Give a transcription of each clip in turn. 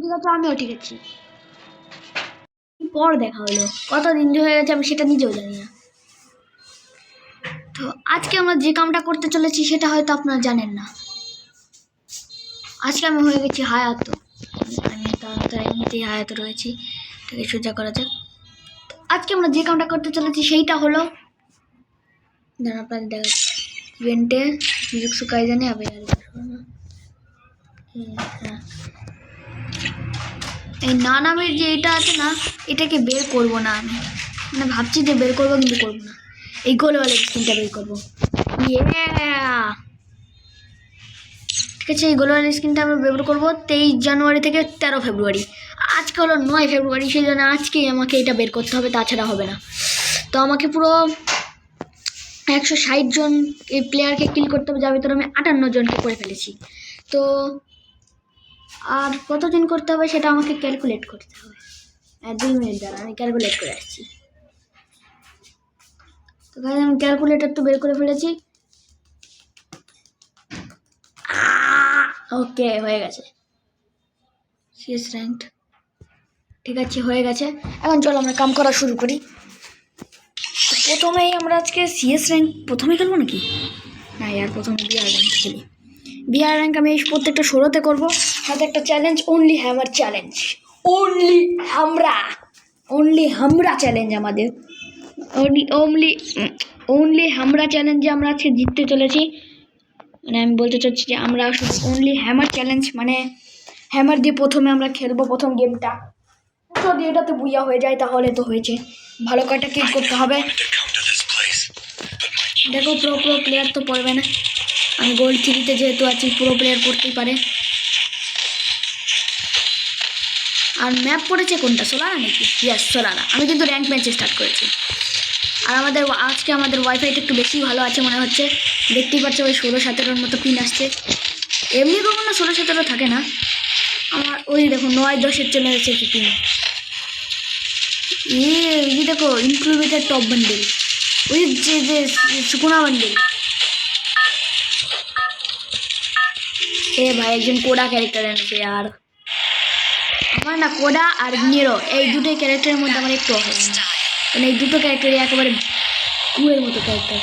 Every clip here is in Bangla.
ঠিক আছে, আমিও ঠিক আছি। পর দেখা হলো, কতদিন হয়ে গেছে আমি সেটা নিজেও জানি না। তো আজকে আমরা যে কামটা করতে চলেছি সেটা হয়তো আপনারা জানেন না। আজকে আমি হয়ে গেছি হায়াত। আমি তাড়াতাড়ি এমনিতেই হায়াত রয়েছি, এটাকে সোজা করা যাক। আজকে আমরা যে কামটা করতে চলেছি সেইটা হলো, দাঁড়া আপনাদের দেখাচ্ছি। ইভেন্টে জুজুৎসু কাইজেনে হবে। হ্যাঁ, এই না নামের যে এটা আছে না, এটাকে বের করবো না আমি, মানে ভাবছি যে বের করবো কিন্তু করবো না। এই গোলওয়ালা স্ক্রিনটা বের করবো। ঠিক আছে, এই গোলওয়ালা স্ক্রিনটা আমরা বের করবো 23 জানুয়ারি থেকে 13 ফেব্রুয়ারি। আজকে হলো 9 ফেব্রুয়ারি, সেই জন্য আজকেই আমাকে এটা বের করতে হবে, তাছাড়া হবে না। তো আমাকে পুরো 160 জন এই প্লেয়ারকে কিল করতে হবে, যার ভিতরে আমি 58 জনকে করে ফেলেছি। তো আর কতদিন করতে হবে সেটা আমাকে ক্যালকুলেট করতে হবে। 2 মিনিট দ্বারা আমি ক্যালকুলেট করে আসছি। তো ভাই আমি ক্যালকুলেটর তো বের করে ফেলেছি। ওকে, হয়ে গেছে সিএস র্যাঙ্ক। ঠিক আছে, হয়ে গেছে। এখন চলো আমরা কাম করা শুরু করি। প্রথমেই আমরা আজকে সিএস র্যাঙ্ক প্রথমে খেলবো নাকি? না ইয়ার, প্রথমে বিআর র্যাঙ্ক খেলি। বিআর র্যাঙ্ক আমি প্রত্যেকটা ষোলোতে করবো, সাথে একটা challenge, only hammer challenge. Only হামরা চ্যালেঞ্জ আমাদের, অনলি হামরা চ্যালেঞ্জে আমরা আজকে জিততে চলেছি। মানে আমি বলতে চাচ্ছি যে আমরা শুধু অনলি হ্যামার চ্যালেঞ্জ, মানে হ্যামার দিয়ে প্রথমে আমরা খেলবো প্রথম গেমটা। যদি এটাতে বুইয়া হয়ে যায় তাহলে তো হয়েছে, ভালো কয়টা কিল করতে হবে। দেখো প্রো প্লেয়ার তো পড়বে না, আমি গোল্ড 3-তে যেহেতু আছি, প্রো প্লেয়ার পড়তেই পারে। আর ম্যাপ পড়েছে কোনটা, সোলারা নাকি? ইয়াস, সোলারা। আমি কিন্তু র্যাঙ্ক ম্যাচে স্টার্ট করেছি। আর আজকে আমাদের ওয়াইফাইটা একটু বেশি ভালো আছে মনে হচ্ছে, দেখতেই পাচ্ছ ওই 16-17 মতো পিন আসছে। এমনি কখনো 16-17 থাকে না আমার, ওই দেখো 9-10 চলে এসেছে পিন। এই দেখো ইনক্লুবেটেড টপ বান্ডেল, ওই যে সুকুনা বান্ডেল। ভাই একজন কোডা ক্যারেক্টার এনেছে, আর আমার না কোডা আর নিরো, এই দুটোই ক্যারেক্টারের মধ্যে আমার একটু হয় না, মানে এই দুটো ক্যারেক্টারই একেবারে কুয়ের মতো ক্যারেক্টার।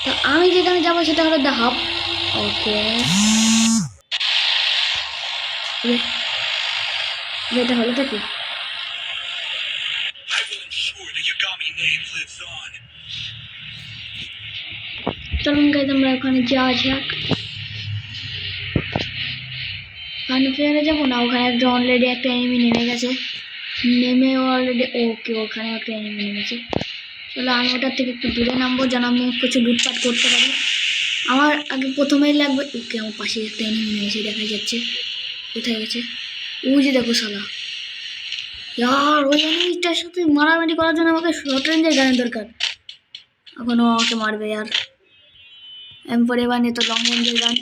তো আমি যেখানে যাবো সেটা হলো দ্য হাব। ওকে, এটা হলো কি? চলুন গাইজ আমরা ওখানে যাওয়া যাক। ওখানে ফেরে যাবো না, ওখানে একটা অলরেডি একটা এনিমি নেমে গেছে, অলরেডি। ওকে, ওখানে একটা এনিমি নেমেছে। চলো আমি ওটার থেকে একটু দূরে নামবো, যেন আমি কিছু লুটপাট করতে পারি। আমার আগে প্রথমেই লাগবে। ওকে, আমার পাশে একটা এনিমি নেমেছে, দেখা যাচ্ছে। কোথায় গেছে? ওই যে দেখো শালা। ইয়ার ওই এনিমিটার সাথে মারামারি করার জন্য আমাকে শর্ট রেঞ্জের গানের দরকার। এখনও আমাকে মারবে ইয়ার। M4A1 তো লং রেঞ্জের গান।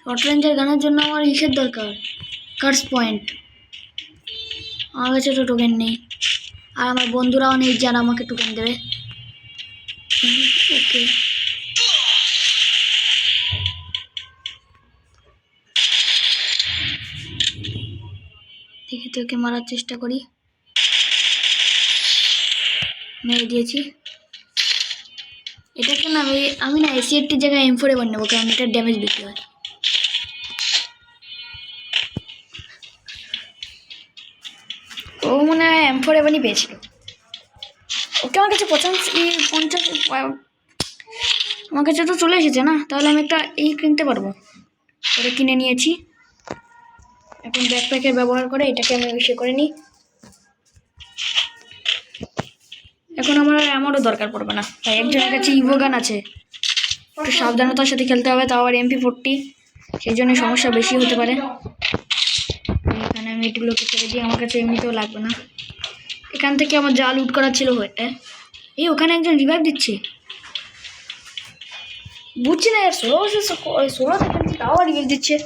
শর্ট রেঞ্জের গানের জন্য আমার ইসের দরকার, কার্স পয়েন্ট। আমার কাছে তো টোকেন নেই, আর আমার বন্ধুরাও নেই যারা আমাকে টোকেন দেবে। ওকে, দেখি তো ওকে মারার চেষ্টা করি। মেরে দিয়েছি। এটাকে না আমি না AC-80 জায়গায় M4A1 নেবো, কারণ এটার ড্যামেজ বেশি হয়। ও মনে হয় M4A1ই পেয়েছিল। ওকে আমার কাছে 50 আমার কাছে তো চলে এসেছে না, তাহলে আমি একটা কিনতে পারবো। ওটা কিনে নিয়েছি। এখন ব্যাকপ্যাকের ব্যবহার করে এটাকে আমি ইসে করে নিই। এখন আমার আমারও দরকার পড়বে না, তাই একজনের কাছে ইভোগান আছে। একটু সাবধানতার সাথে খেলতে হবে, তাও আবার MP40, সেই জন্য সমস্যা বেশি হতে পারে। এখানে আমি এগুলোকে ছেড়ে দিই, আমার কাছে এমনিতেও লাগবে না। এখান থেকে আমার যা লুট করা ছিল ওখানে একজন রিভাইভ দিচ্ছে, বুঝছি না। 16 সেকেন্ড তাও রিভাইভ দিচ্ছে।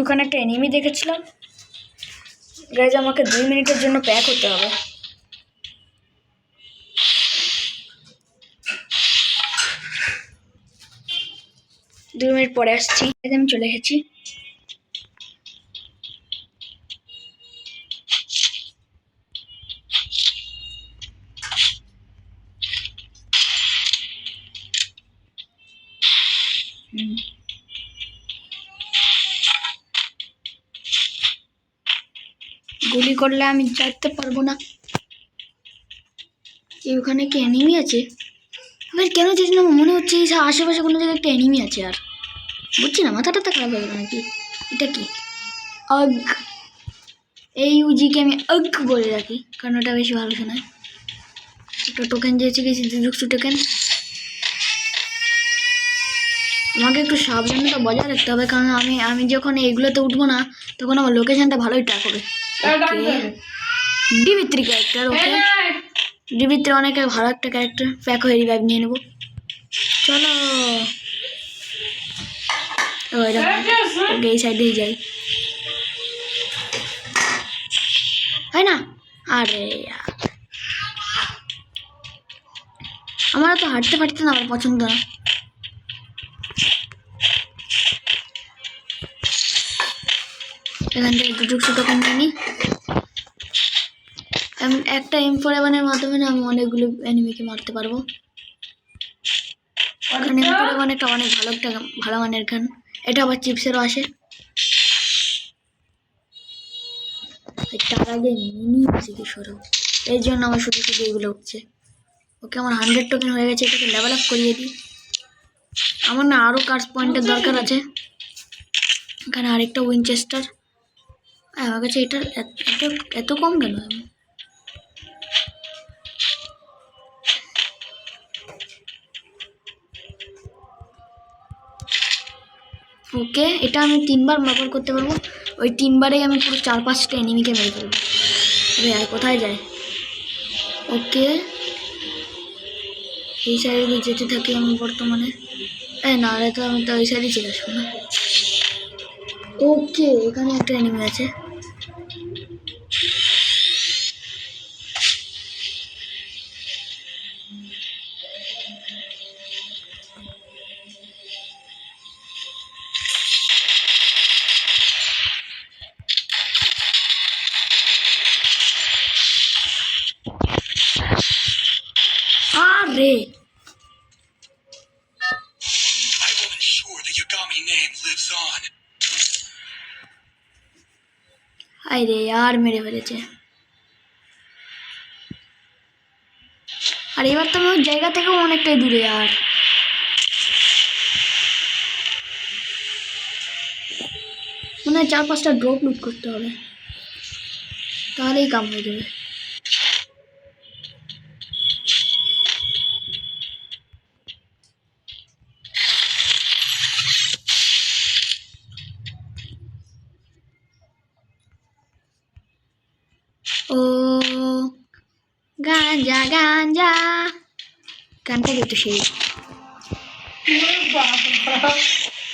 ওখানে একটা এনিমি দেখেছিলাম। গাইজ আমাকে 2 মিনিটের জন্য প্যাক হতে হবে। 2 মিনিট পরে আসছি। আমি চলে এসেছি। গুলি করলে আমি যেতে পারবো না। ওখানে কি এনিমি আছে? আমার কেন জানি না মনে হচ্ছে এই আশেপাশে কোনো জায়গায় একটা এনিমি আছে। আর বুঝছি না, মাথাটা তো খারাপ হয়ে গেল নাকি। এটা কি? অগ। এই ইউজিকে আমি অগ বলে রাখি, কারণ ওটা বেশি ভালো শোনায়। একটা টোকেন দিয়েছে, গেছি 200 টোকেন। আমাকে একটু সাবধানতা বজায় রাখতে হবে, কারণ আমি যখন এইগুলোতে উঠবো না তখন আমার লোকেশনটা ভালোই ট্র্যাক হবে। ডিভিত্রি ক্যারেক্টার, ওকে ডিভিত্রি অনেক ভালো একটা ক্যারেক্টার। প্যাক হয়ে রিভাইভ নিয়ে নেবো। চলো ওকে এই সাইডেই যাই। হয় না? আরে আমার তো হাঁটতে ফাটতে না আমার পছন্দ না। এখান থেকে 200 টোকেন নিয়ে নিই। একটা M4A1-এর মাধ্যমে না আমি অনেকগুলো এনিমিকে মারতে পারবো। কারণ M4A1 অনেক ভালো মানের গান। এটা আবার চিপসেরও আসে। তার আগে মিনি কি সরব, এই জন্য আমার শুধু এইগুলো উঠছে। ওকে আমার 100 টোকেন হয়ে গেছে, এটাকে লেভেল আপ করিয়ে দিই। আমার না আরও কার্স পয়েন্টের দরকার আছে। এখানে আরেকটা উইনচেস্টার। আমার কাছে এটা এত কম কেন? ওকে এটা আমি 3বার ব্যবহার করতে পারবো। ওই 3বারেই আমি পুরো 4-5টা এনিমিকে মেরে ফেলবো। আরে আর কোথায় যায়? ওকে এই সাইডে যেতে থাকি আমি বর্তমানে। না রে, তো আমি তো ওই সাইডে চলে আসবো না। ওকে এখানে একটা এনিমি আছে। আরে আরে यार মেরে ফেলেছে। আর এবার তো আমি ওই জায়গা থেকেও অনেকটাই দূরে। আর মনে হয় 4-5টা ড্রপ লুট করতে হবে, তাহলেই কাম হয়ে যাবে। ও গাঞ্জা গাঞ্জা গানটা কিন্তু সেই।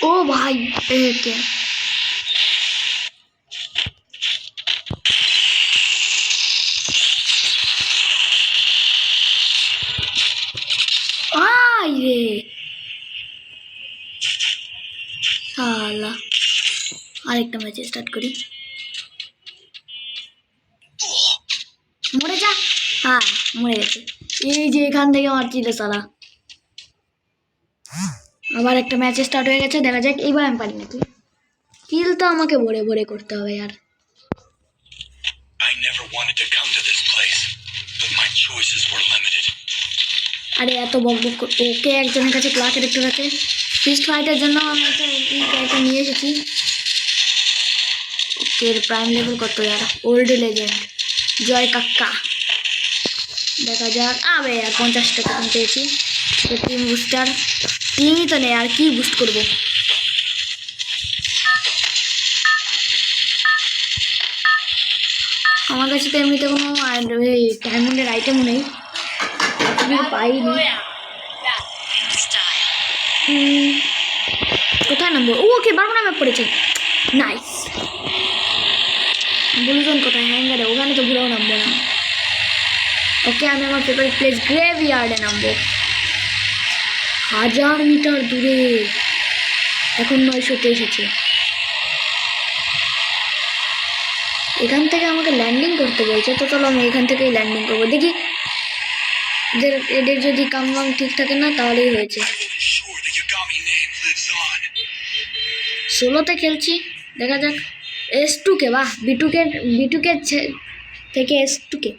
ও ভাই কে রে সালা। আরেকটা ম্যাচ স্টার্ট করি। মরে যা। হ্যাঁ মরে গেছে। এই যে এখান থেকে মারছিল সালা। আবার একটা ম্যাচ স্টার্ট হয়ে গেছে, দেখা যাক এইবার আমি পারি নাকি। কিল তো আমাকে ভরে ভরে করতে হবে। আর আরে এত বক বক। ওকে একজনের কাছে ক্লাস ক্যারেক্টার আছে। ফিস্ট ফাইটের জন্য আমি একটা এই ক্যারেক্টার নিয়ে এসেছি। ওকে প্রাইম লেভেল কত? আর ওল্ড লেজেন্ড জয় কাক্কা। দেখা যাক। আবে আর 50টা টোকেন পেয়েছি। তো টিম বুস্টার। টিমই তো নেই, আর কি বুস্ট করবো? আমার কাছে তো এমনিতে কোনো ডায়মন্ডের আইটেমও নেই, পাইনি। কোথায় নামবো? ওকে বারবার ম্যাপ পড়েছে। নাইস। বুলজন কোথায়? হ্যাঙ্গারে। ওখানে তো ঘুরেও নামবো না। ওকে আমি আমার ফেভারিট প্লেস গ্রেভইয়ার্ডে নামবো, 1000 মিটার দূরে। এখন 900-তে এসেছে। এখান থেকে আমাকে ল্যান্ডিং করতে বলছে, তো চলো আমি এখান থেকেই ল্যান্ডিং করবো। দেখি এদের যদি কাম ঠিক থাকে না তাহলেই হয়েছে। 16তে খেলছি, দেখা যাক। S2কে, বাহ, বিটুকে থেকে S2কে।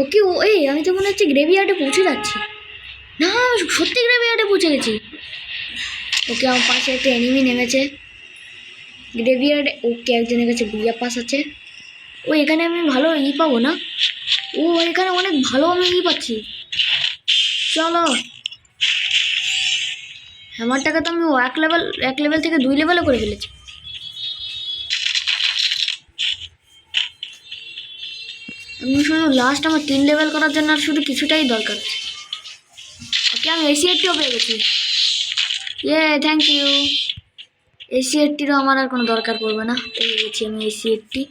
ওকে, এই আমি তো মনে হচ্ছে গ্রেভিয়ার্ডে পৌঁছে যাচ্ছি। না, সত্যি গ্রেভিয়ার্ডে পৌঁছে গেছি। ওকে, আমার পাশে একটা এনিমি নেমেছে গ্রেভিয়ার্ডে। ওকে, একজনের কাছে বিয়া পাস আছে। ও, এখানে আমি ভালো পাবো না? ও, এখানে অনেক ভালো আমি পাচ্ছি। চলো, হ্যামারটাকে তো আমি এক লেভেল থেকে 2 লেভেলে করে ফেলেছি। আমি শুধু লাস্ট আমার 3 লেভেল করার জন্য আর শুধু কিছুটাই দরকার আছে। ওকে, আমি AC-80ও পেয়ে গেছি। Thank you. AC-80রও আমার আর কোনো দরকার পড়বে না, পেয়ে গেছি আমি AC-80।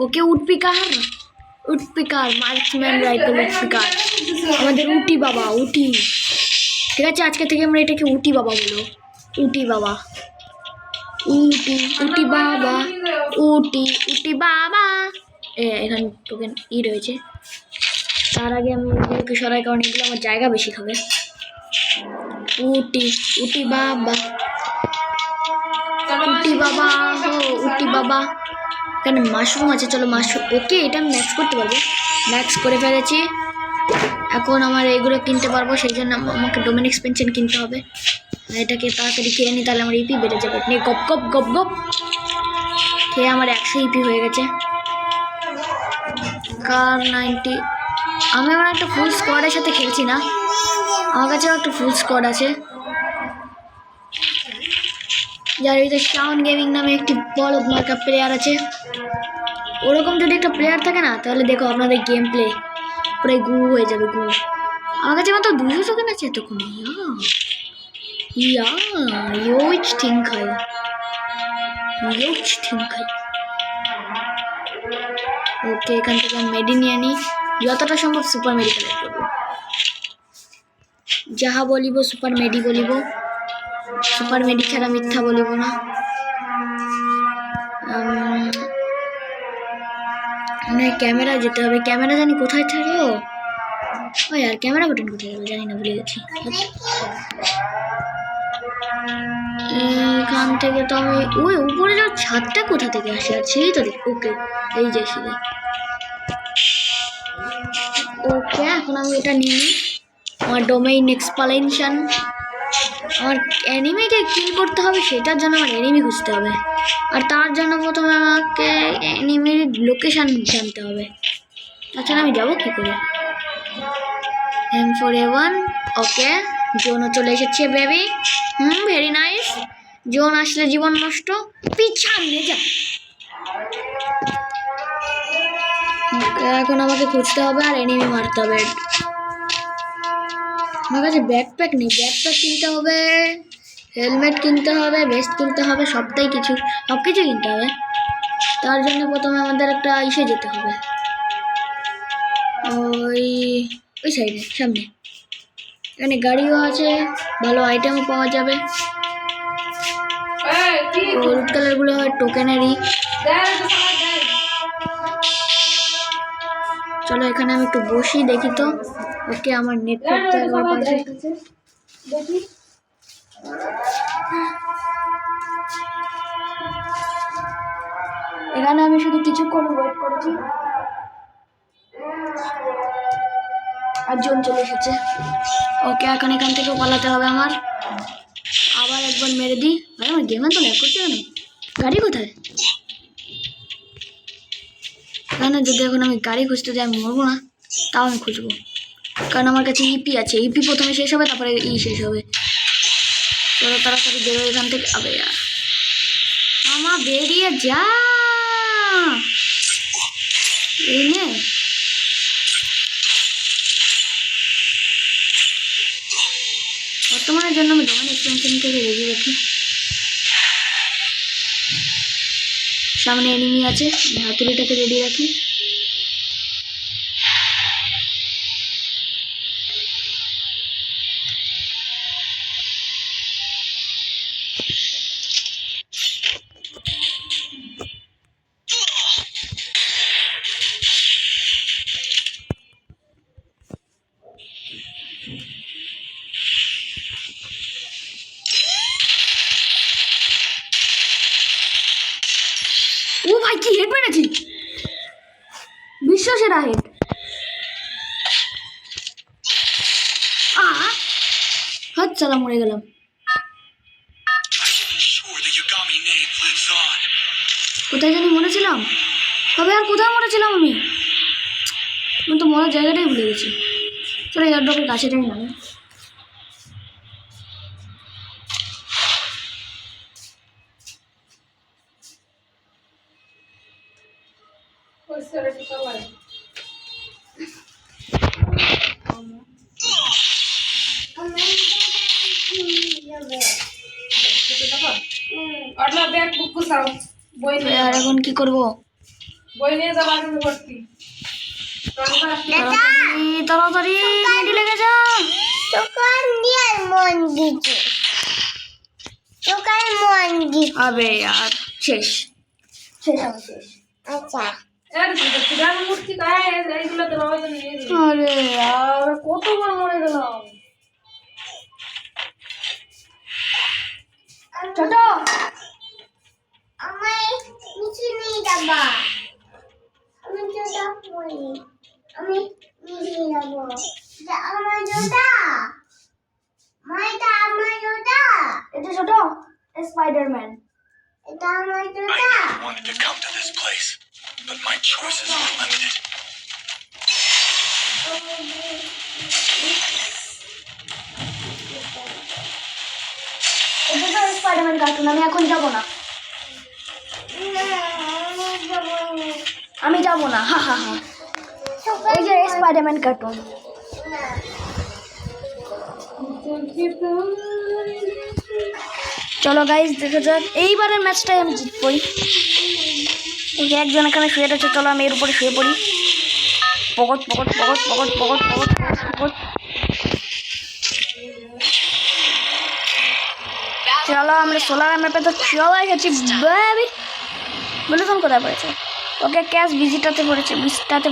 ওকে, উডপিকার মার্কসম্যান রাইফেল উডপিকার, আমাদের উটি বাবা, উটি। ঠিক আছে, আজকে থেকে আমরা এটাকে উটি বাবা বলবো। উটি বাবা, উটি বাবা, উটি বাবা। এখানে টোকেন রয়েছে। তার আগে আমি ওগুলোকে সরাই, কারণ এগুলো আমার জায়গা বেশি খাবে। উটি বাবা, উটি বাবা, উটি বাবা। এখানে মাশরুম আছে, চলো মাশরুম। ওকে, এটা আমি ম্যাক্স করতে পারবো, ম্যাক্স করে ফেলেছি। এখন আমার এগুলো কিনতে পারবো, সেই জন্য আমাকে ডোমেন এক্সপেনশন কিনতে হবে। এটাকে তাড়াতাড়ি খেয়ে নিই, তাহলে আমার ইপি বেড়ে যাবে। নিয়ে গপ গপ গপ গপ খেয়ে আমার 100 ইপি হয়ে গেছে। কার 90। আমি আমার একটা ফুল স্কোয়াডের সাথে খেলছি না, আমার কাছেও একটা ফুল স্কোয়াড আছে, যার ভিতরে শাওন গেমিং নামে একটি বলদ মার্কা প্লেয়ার আছে। ওরকম যদি একটা প্লেয়ার থাকে না, তাহলে দেখো আপনাদের গেম প্লে পুরো গু হয়ে যাবে, গু। আমার কাছে মাত্র 200 সেকেন্ড আছে তখন। ইউজ থিঙ্ক হয়, ওকে, এখান থেকে আমি মেডি নিয়ে নিই, যতটা সম্ভব সুপার মেডি কালেক্ট করবো। যাহা বলিব সুপার মেডি বলিব, সুপার মেডি ছাড়া মিথ্যা বলিব না। মানে ক্যামেরা যেতে হবে, ক্যামেরা জানি কোথায় থাকলো। ওই আর ক্যামেরা বাটন কোথায় যাবে জানি না, ভুলে গেছি। এখান থেকে তো আমি ওই উপরে যাওয়ার ছাদটা কোথা থেকে আসে, আর সেই তো দেখ। ওকে, এই যে সিঁড়ি। ওকে, এখন আমি এটা নিই, আমার ডোমেইন এক্সপ্যানশন। আমার এনিমিকে কিল করতে হবে, সেটার জন্য আমার এনিমি খুঁজতে হবে, আর তার জন্য প্রথমে আমাকে এনিমির লোকেশন জানতে হবে, তাছাড়া আমি যাবো কী করে। M4A1। ওকে, জোনও চলে এসেছে বেবি। Very nice. জোন আসলে জীবন নষ্ট, পিছানে যা। এখন আমাকে খুঁজতে হবে আর এনিমি মারতে হবে। আমার কাছে ব্যাকপ্যাক নেই, ব্যাকপ্যাক কিনতে হবে, হেলমেট কিনতে হবে, ভেস্ট কিনতে হবে, সব কিছু কিনতে হবে। তার জন্য প্রথমে আমাদের একটা ইসে যেতে হবে, ওই সাইডে সামনে। এখানে গাড়িও আছে, ভালো আইটেমও পাওয়া যাবে। হলুদ কালারগুলো হয় টোকেনেরই। চলো এখানে আমি একটু বসি, দেখি তো। ওকে, আমার নেটওয়ার্কটা একবার পাশে দেখি। এখানে আমি শুধু কিছুক্ষণ ওয়েট করেছি, আর জোন চলে এসেছে। ওকে, এখন এখান থেকে পালাতে হবে আমার। আবার একবার মেরে দিই। আরে আমার গেমে তো ল্যাগ করছে কেন? গাড়ি কোথায়? এখানে যদি এখন আমি গাড়ি খুঁজতে যাই, আমি মরবো না, তাও আমি খুঁজবো, কারণ আমার কাছে ইপি আছে। ইপি প্রথমে শেষ হবে, তারপরে শেষ হবে। চলো তাড়াতাড়ি বেরো এখান থেকে। আবে মামা, বেরিয়ে যা। এই নে, বর্তমানের জন্য আমি ডোমেন এক্সটেনশন থেকে রেডি রাখি। সামনে এনিমি আছে, হাতুড়িটাকে রেডি রাখি। হেড মেরেছি, বিশ্ব সেরা হেড। হাত চালা মরে গেলাম। কোথায় জানি মরেছিলাম, তবে আর কোথায় মরেছিলাম আমি তো মরার জায়গাটাই ভুলে গেছি। চলো এয়ারড্রপের কাছেটাই নামে। আর এখন কি করবো? বই নিয়ে যাবো আগে ভর্তি। তাড়াতাড়ি মেডি লেগে যা। দোকান দিয়ে মন দিচ্ছে, দোকান মন দিচ্ছে। আবে আর শেষ শেষ আমার শেষ। আচ্ছা মূর্তি গায়ে এইগুলো তো রয়েছে নিয়ে যাবি। আরে আর কতবার মরে গেলাম। ছোট আমায় নিচে নিয়ে যাবা, আমি জুতা পরি, আমি নিচে যাবো। আমার জুতা, মাইটা আমার জুতা, এটা ছোট স্পাইডারম্যান। এটা আমার I জুতা। never wanted to come to this place, but my choices were limited. এটা তো স্পাইডারম্যান কার্টুন, আমি এখন যাব না, আমি যাব না। হা হা হা, ওই যে স্পাইডারম্যান কার্টুন। চলো গাইস দেখা যাক, এইবারের ম্যাচটাই আমি জিতবই। ওই যে একজন এখানে শুয়ে রয়েছে, চলো আমি এর উপরে শুয়ে পড়ি। পকট পকট পকট পকট পকট পকট পকট। চলো আমরা সোলার ম্যাপে তো চলে গেছি বেবি। বুলেটন কোথায় পড়েছে? ওকে ক্যাশ ভিজিটাতে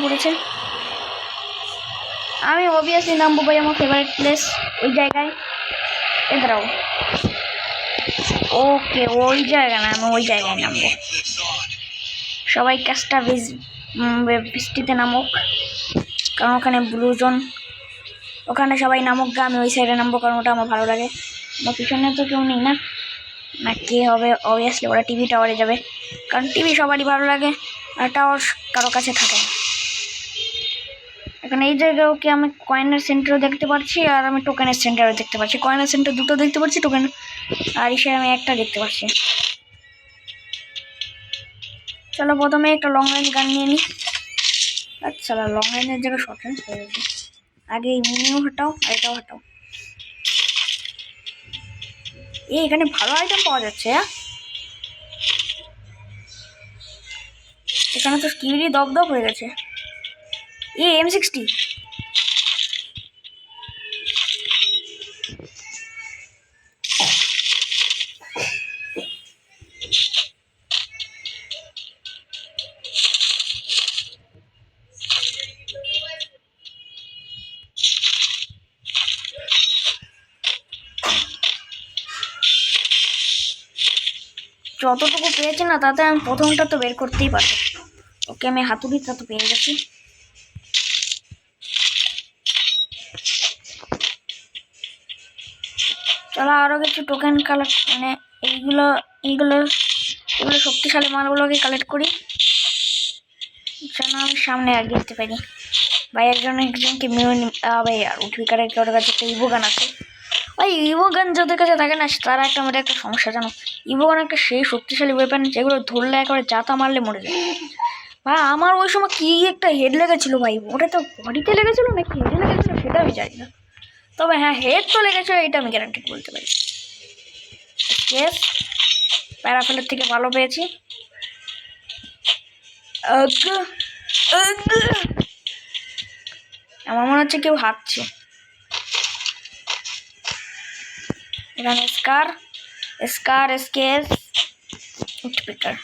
পড়েছে। আমি অবভিয়াসলি নামবো ভাই আমার ফেভারিট প্লেস, ওই জায়গায়। এদাও ওকে, ওই জায়গা না, আমি ওই জায়গায় নামবো। সবাই ক্যাশটা বৃষ্টিতে নামুক, কারণ ওখানে ব্লু জোন, ওখানে সবাই নামুক গা, আমি ওই সাইডে নামবো কারণ ওটা আমার ভালো লাগে। আমার পিছনে তো কেউ নেই না, না কে হবে? অবভিয়াসলি ওরা টিভি টাওয়ারে যাবে, কারণ টিভি সবারই ভালো লাগে আর টাওয়ার কারো কাছে থাকে না। এখন এই জায়গায় ওকে আমি কয়েনের সেন্টারও দেখতে পাচ্ছি আর আমি টোকেনের সেন্টারও দেখতে পাচ্ছি। কয়েনের সেন্টার দুটো দেখতে পাচ্ছি, টোকেন আর ইসে আমি একটা দেখতে পাচ্ছি। চলো প্রথমে একটা লং রেঞ্জ গান নিয়ে নিই। আচ্ছা লং রেঞ্জের জায়গায় শর্ট রেঞ্জ হয়ে গেছে। আগে এই মিনিও হটাও আর এটাও হটাও। এখানে ভালো আইটেম পাওয়া যাচ্ছে। এখানে তো স্কিলই দপ হয়ে গেছে। M60 যতটুকু পেয়েছি না তাতে আমি প্রথমটা তো বের করতেই পারবো। ওকে আমি হাতুড়িটা তো পেয়ে গেছি। চলো আরও কিছু টোকেন কালেক্ট, মানে এইগুলো শক্তিশালী মালগুলোকে কালেক্ট করি যেন আমি সামনে এগিয়ে যেতে পারি। ভাই একজনকে ভাই আর উঠবিকারের কারোর কাছে একটা ইভোগান আছে। ভাই ইভোগান যাদের কাছে থাকে না তারা আমাদের একটা সমস্যা জানো, ইভোগান একটা সেই শক্তিশালী ওয়েপন যেগুলো ধরলে একেবারে জাতা মারলে মরে যায়। ভাই আমার ওই সময় কি একটা হেড লেগেছিল ভাই, ওটা তো বডিতে লেগেছিল নাকি হেডে লেগেছিল সেটা আমি জানি না, তবে হ্যাঁ হেড তো লেগেছিল এটা আমি গ্যারান্টেড বলতে পারি। কেস প্যারাফেলের থেকে ভালো পেয়েছি। আমার মনে হচ্ছে কেউ হাঁটছে। এখানে স্কেস উঠপিকার।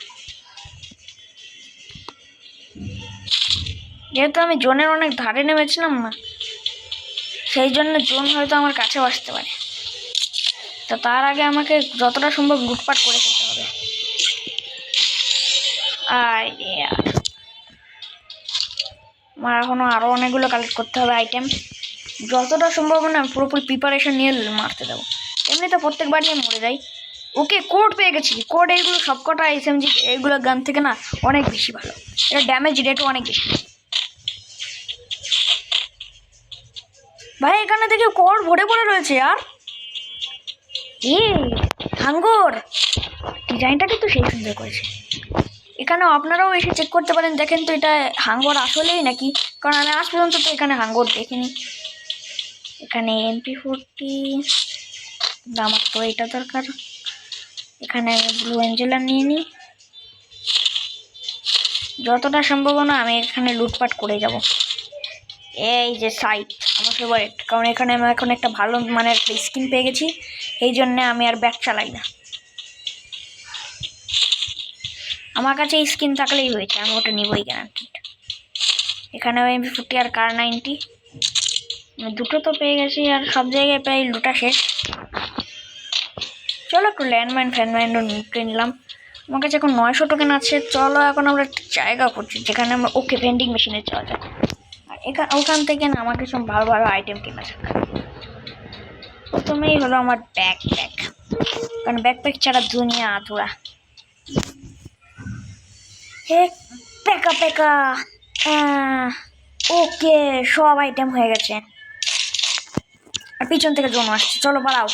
যেহেতু আমি জোনের অনেক ধারে নেমেছিলাম না, সেই জন্য জোন হয়তো আমার কাছে আসতে পারে, তো তার আগে আমাকে যতটা সম্ভব লুটপাট করে ফেলতে হবে। আরে আমার এখনো আরো অনেকগুলো কালেক্ট করতে হবে আইটেম। যতটা সম্ভব না পুরোপুরি প্রিপারেশন নিয়ে মারতে দেবো, এমনিতে প্রত্যেকবারই আমি মরে যাই। ওকে কোড পেয়ে গেছি, কোড এইগুলো সবকটা এসএমজি এইগুলো গান থেকে না অনেক বেশি ভালো, এটা ড্যামেজ রেটও অনেক বেশি। ভাই এখানে থেকে কোড ভরে ভরে রয়েছে আর হাঙ্গর ডিজাইনটা কিন্তু সেই সুন্দর করেছে। এখানে আপনারাও এসে চেক করতে পারেন, দেখেন তো এটা হাঙ্গর আসলেই নাকি, কারণ আমি আজ পর্যন্ত তো এখানে হাঙ্গর দেখিনি। এখানে MP40 আমার তো এটা দরকার। এখানে ব্লু অ্যাঞ্জেলার নিয়ে নিই, যতটা সম্ভব না আমি এখানে লুটপাট করে যাব। এই যে সাইট আমার ফেভারিট, কারণ এখানে আমি এখন একটা ভালো মানের একটা স্কিন পেয়ে গেছি, এই জন্যে আমি আর ব্যাগ চালাই না। আমার কাছে স্কিন থাকলেই হয়েছে, আমি ওটা নিবই গ্যারান্টিড। এখানে MP40 আর কার 90 দুটো তো পেয়ে গেছি, আর সব জায়গায় প্রায় লুটা শেষ। চলো একটু ল্যান্ডমাইন ফ্যান্ডমাইনও নিলাম। আমার কাছে এখন 900 টোকেন আছে। চলো এখন আমরা একটা জায়গা করছি যেখানে আমরা ওকে ভেন্ডিং মেশিনে যাওয়া যাক, আর ওখান থেকে না আমাকে সব ভালো ভালো আইটেম কেনা যাক। প্রথমেই হলো আমার ব্যাকপ্যাক, কারণ ব্যাকপ্যাক ছাড়া দুনিয়া আধুরা। হে প্যাকা প্যাকা, ওকে সব আইটেম হয়ে গেছে, আর পিছন থেকে জন্য আসছে। চলো পালাও,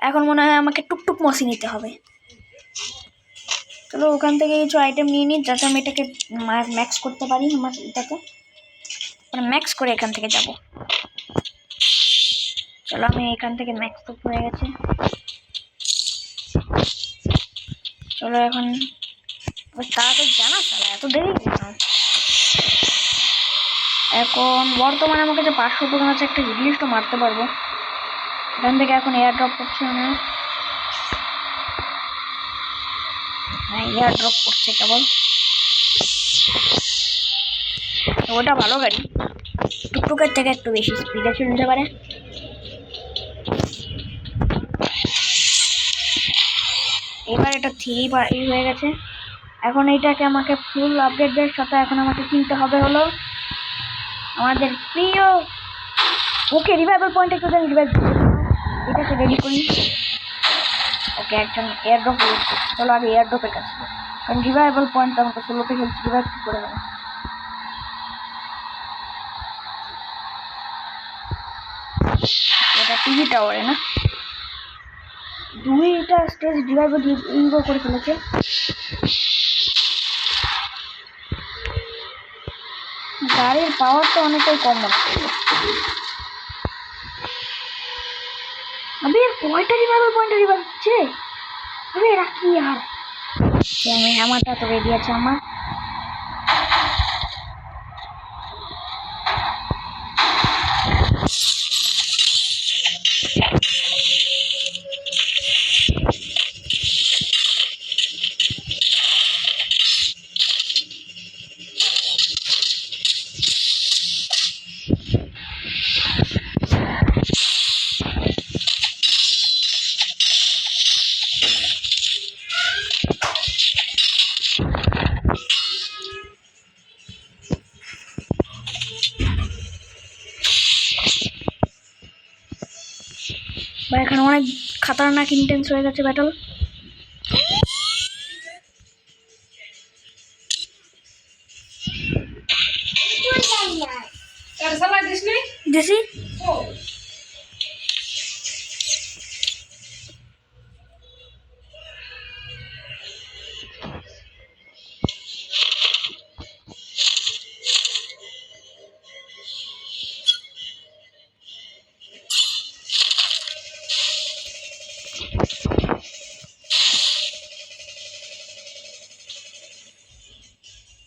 এখন মনে হয় আমাকে টুকটুক মসি নিতে হবে। চলো ওখান থেকে কিছু আইটেম নিয়ে নিই যাতে আমি এটাকে ম্যাক্স করতে পারি। আমার এটাকে ম্যাক্স করে এখান থেকে যাব। চলো আমি এখান থেকে ম্যাক্স তো হয়ে গেছে। চলো এখন তাড়াতাড়ি জানা চলে, এত দেরি কেন? এখন বর্তমানে আমার কাছে 500 টোকেন আছে, একটা হিটলিস্টও মারতে পারবো। এখান থেকে এখন এয়ার ড্রপ করছে আমার, হ্যাঁ এয়ার ড্রপ করছে কেবল। ওটা ভালো গাড়ি, টুকটুকের থেকে একটু বেশি স্পিডে চলতে পারে। এবার এটা 3 হয়ে গেছে। এখন এইটাকে আমাকে ফুল আপডেটের সাথে এখন আমাকে কিনতে হবে হলো আমাদের প্রিয় ওকে রিভাইভাল পয়েন্ট। একটু দেন রিভাইভ, এটাকে রেডি করি। ওকে একজন এয়ার ড্রপ ইউজ করছে, চলো আগে এয়ার ড্রপের কাছে, কারণ রিভাইভাল পয়েন্ট আমাকে 16তে খেলছি, রিভাইভ কী করে হবে। এটা টিভি টাওয়ারে না, 2টা স্টেজ রিভাইভাল ইনগো করে ফেলেছে। গাড়ির পাওয়ার তো অনেকটাই কম মনে হচ্ছে। আবে কয়টা রিভাইভাল পয়েন্ট রিভাইভ হচ্ছে, আবে রাখি আর আমি হ্যামারটা তো রেডি আছে আমার। বা এখানে অনেক খাতারনাক ইন্টেন্স হয়ে গেছে ব্যাটল। দিছি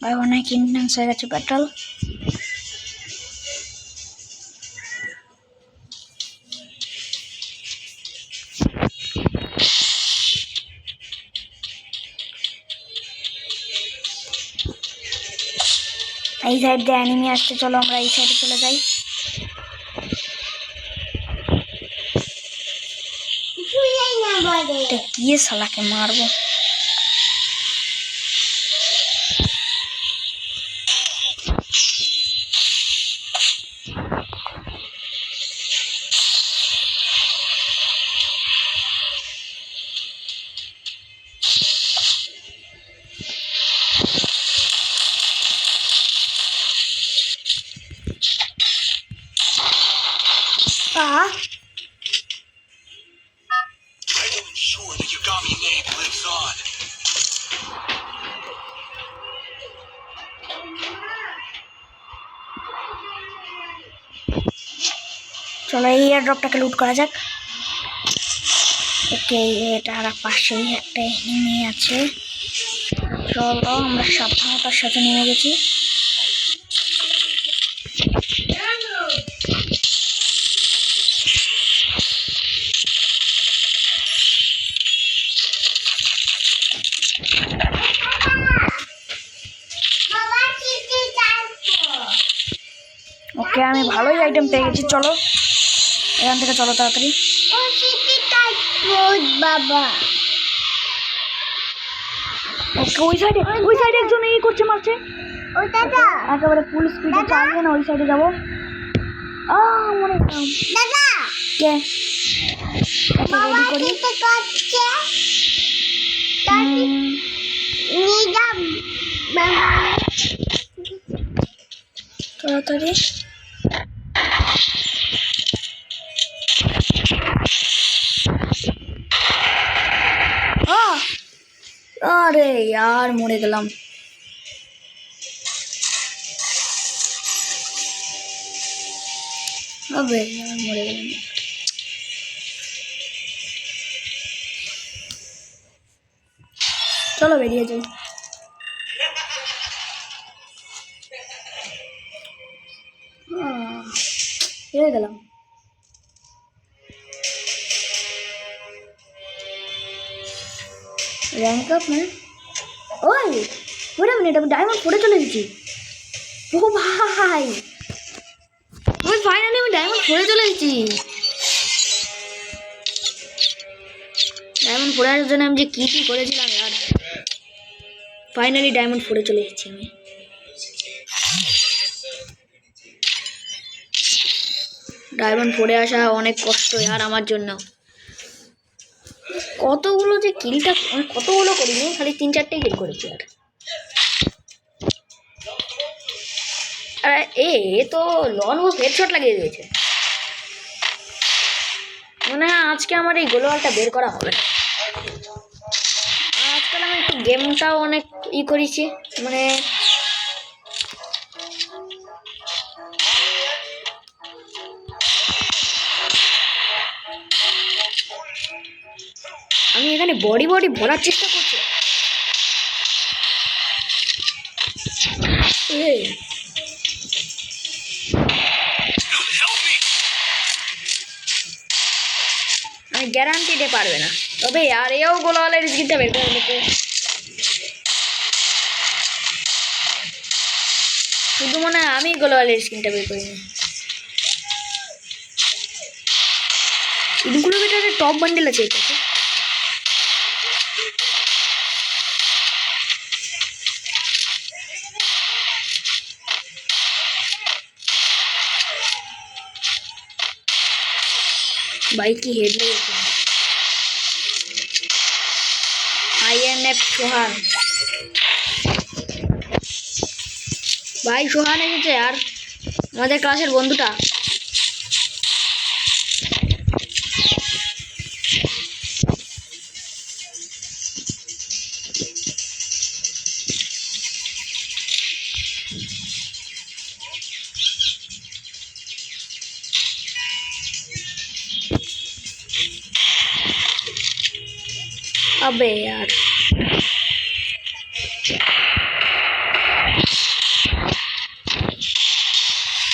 ভাই, অনেক ইন্টেন্স হয়ে গেছে ব্যাটল। এই সাইড দিয়ে অ্যানিমি আসছে, চলো আমরা এই সাইডে চলে যাই। কিছুই না বলে গিয়ে শালাকে মারবো। I will ensure the Yagami name lives on. চলো এই এয়ার ড্রপটাকে লুট করা যাক। ওকে, এটার পাশেই একটা এনিমি আছে। চলো আমরা সাবধানতার সাথে নেমে গেছি। বাবা চিঠি চাইছো ওকে, আমি ভালোই আইটেম পেয়ে গেছি। চলো এখান থেকে চলো তাড়াতাড়ি। ও চিঠি চাইছো বাবা ওকে, ওই সাইডে একজন এই করছে, মারছে। ও দাদা একেবারে ফুল স্পিডে চালিয়ে না ওই সাইডে যাবো। মনে করলাম দাদা কে বাবা রেডি করি। চিঠি করছে তাড়াতাড়ি নিয়ে যাও বাবা তাড়াতাড়ি আরে यार মরে গেলাম। अबे यार মরে গেলাম। চলো বেরিয়ে যাই। হেরে গেলাম। র্যাঙ্ক আপ মানে ওই ওটা মিনিট, আমি ডায়মন্ড 4 চলে এসেছি। ও ভাই, আমি ফাইনালি ডায়মন্ড 4 চলে এসেছি। ডায়মন্ড 4 এর জন্য আমি যে কি কি করেছিলাম यार, ফাইনালি ডায়মন্ড 4 চলে এসেছি আমি। ডায়মন্ড 4 আসা অনেক কষ্ট यार আমার জন্য। কতগুলো যে কিলটা, কতগুলো করিনি, খালি 3-4টেই কিল করেছি আর। এ তো লন ও হেডশট লাগিয়ে দিয়েছে। মনে হয় আজকে আমার এই গোলওয়ালটা বের করা হবে না। আজকাল আমি একটু গেমটাও অনেক করেছি, মানে আমি এখানে বডি ভরার চেষ্টা করছি। আমি গ্যারান্টি দিতে পারবে না, তবে আর এও গোলওয়ালের স্কিনটা বের করে দেবে। শুধু মনে হয় আমি গোলওয়ালের স্কিনটা বের করিনি। ইনগুলো বেটারে টপ বান্ডেল আছে এর কাছে। भाई की हेड লেগেছে। INF সোহান, ভাই সোহান এসেছে আর আমাদের ক্লাসের বন্ধুটা। अबे यार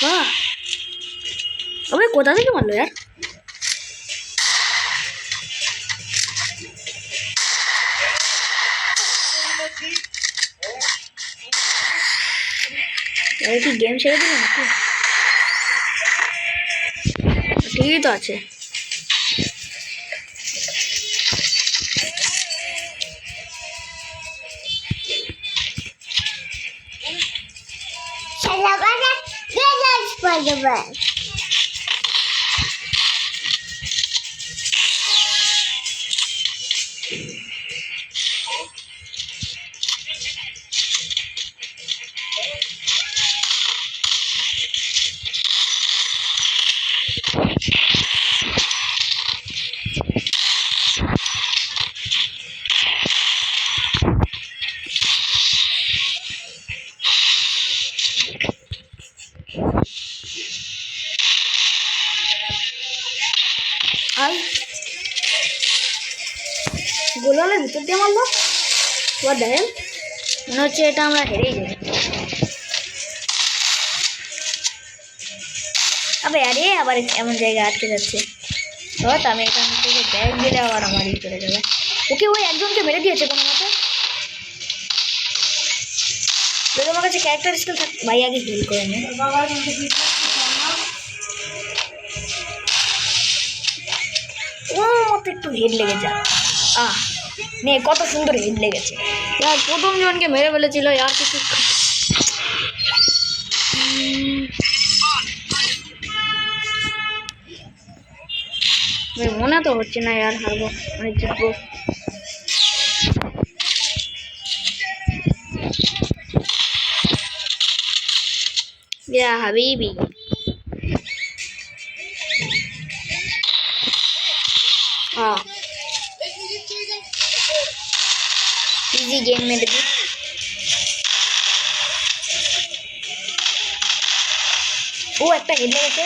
वाह, अबे कोथा থেকে মারলো यार। यार কি গেম ছেড়ে দিল নাকি? ঠিকই তো আছে। Spider-Man. আর গোলালের ভিতর দিয়ে মারলো। হোয়াট দ্য হেল, মনে হচ্ছে এটা আমরা হেরেই যাবো। আরে আবার এমন জায়গায় আটকে যাচ্ছে। হয়তো আমি এখান থেকে ব্যাগ দিলে আবার আমারই চলে যাবে। ওকে ওই একজনকে মেরে দিয়েছে কোনো মতে। যদি আমার কাছে ক্যারেক্টার স্কিল থাক, ভাই আগে হিল করে নে। বাবার মধ্যে বিদ্যুৎ না। ও মতো একটু হেড লেগে যা। নে কত সুন্দর হেড লেগেছে। ইয়ার প্রথম জনকে মেরে ফেলেছিল আর কিছু। মনে তো হচ্ছে না यार হারবো, মানে জিতবো। ইয়া হাবিবি, इजी गेम में देखिए। ओ একটা হেড লেগেছে।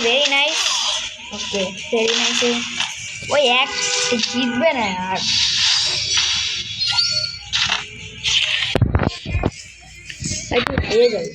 very nice, okay very nice। ওই এক জিতবে না यार, একটু হেরে যাবে।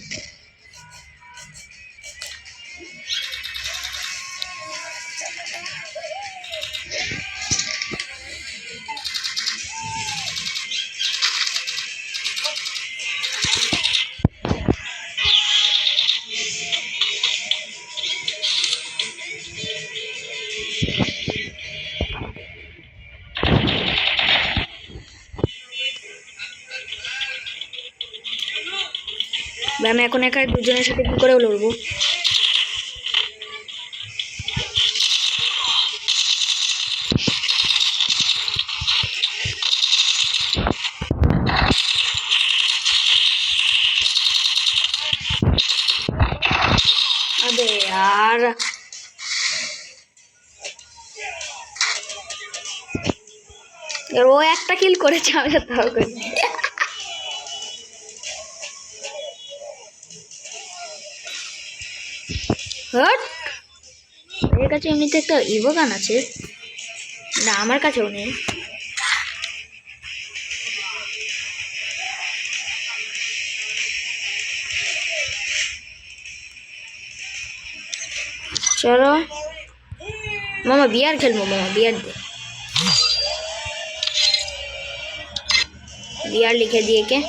আমি এখন একা দুজনের সাথে কি করে লড়বো? আবে यार ও একটা কিল করেছে, আমি তাও করি। হট, এর কাছে এমনিতে একটা ইভো গান আছে না, আমার কাছেও নেই। चलो मामा बियर खेल, मामा बियर दे। बियर लिखे दिए के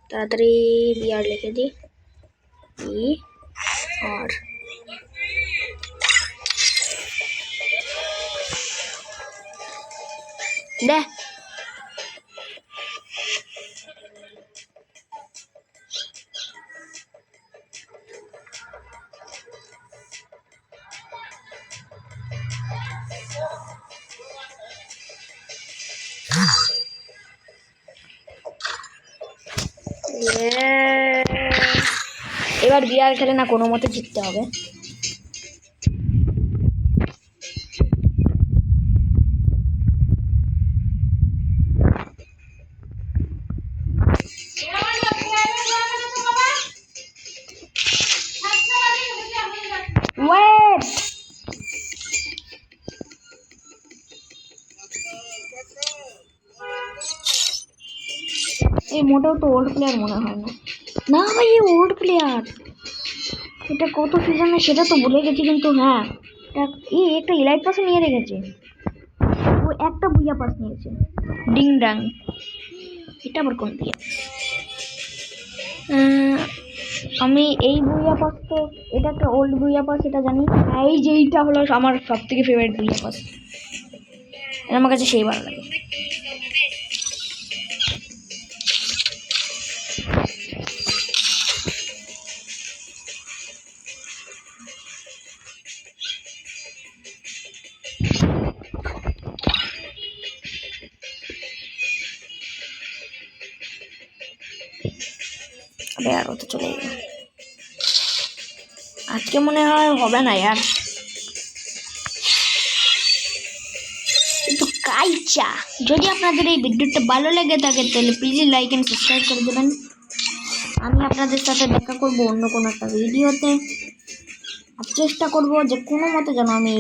ताड़ाताड़ी बियर लिखे दी ई और दे। এবার বিয়ার খেলে না কোনো মতে জিততে হবে। এই মোটেও তো ওল্ড প্লেয়ার মনে হয় না। না ভাই এই ওল্ড প্লেয়ার, এটা কত সিজনে সেটা তো ভুলে গেছি, কিন্তু হ্যাঁ এই একটা ইলাইট পাস নিয়ে রেখেছে, ও একটা বুইয়া পাস নিয়েছে ডিং ডাং। এটা আবার কোন বুইয়া? আমি এই বুইয়া পাস তো, এটা একটা ওল্ড বুইয়া পাস, এটা জানি। এই যে এইটা হলো আমার সব থেকে ফেভারিট বুইয়া পাস, এটা আমার কাছে সেই ভালো লাগে। यार वो तो चले गए, আজকে মনে হয় হবে না यार। কিন্তু কাইচা, যদি আপনাদের এই ভিডিওটা ভালো লাগে থাকে তাহলে প্লিজ লাইক এন্ড সাবস্ক্রাইব করে দেবেন। আমি আপনাদের সাথে দেখা করব অন্য কোনো একটা ভিডিওতে। আর চেষ্টা করব যে কোনো মতে যেন আমি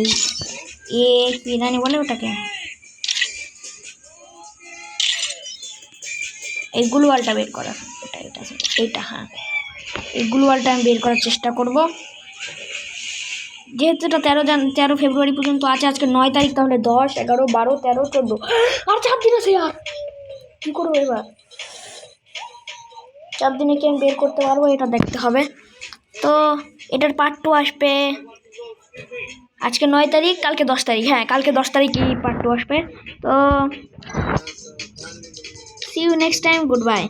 কি জানি বলে ওটাকে, এই গ্লুয়ালটা বের করার, এটা হ্যাঁ, এই গ্লুয়ালটা আমি বের করার চেষ্টা করব। যেহেতু এটা 13 ফেব্রুয়ারি পর্যন্ত আছে, আজকে 9 তারিখ, তাহলে 10, 11, 12, 13, 14 আর 4 দিন আছে। আর কী করবো এবার? 4 দিনে কি আমি বের করতে পারবো এটা দেখতে হবে। তো এটার পার্ট 2 আসবে আজকে 9 তারিখ, কালকে 10 তারিখ। হ্যাঁ, কালকে 10 তারিখই পার্ট 2 আসবে। তো see you next time, good by.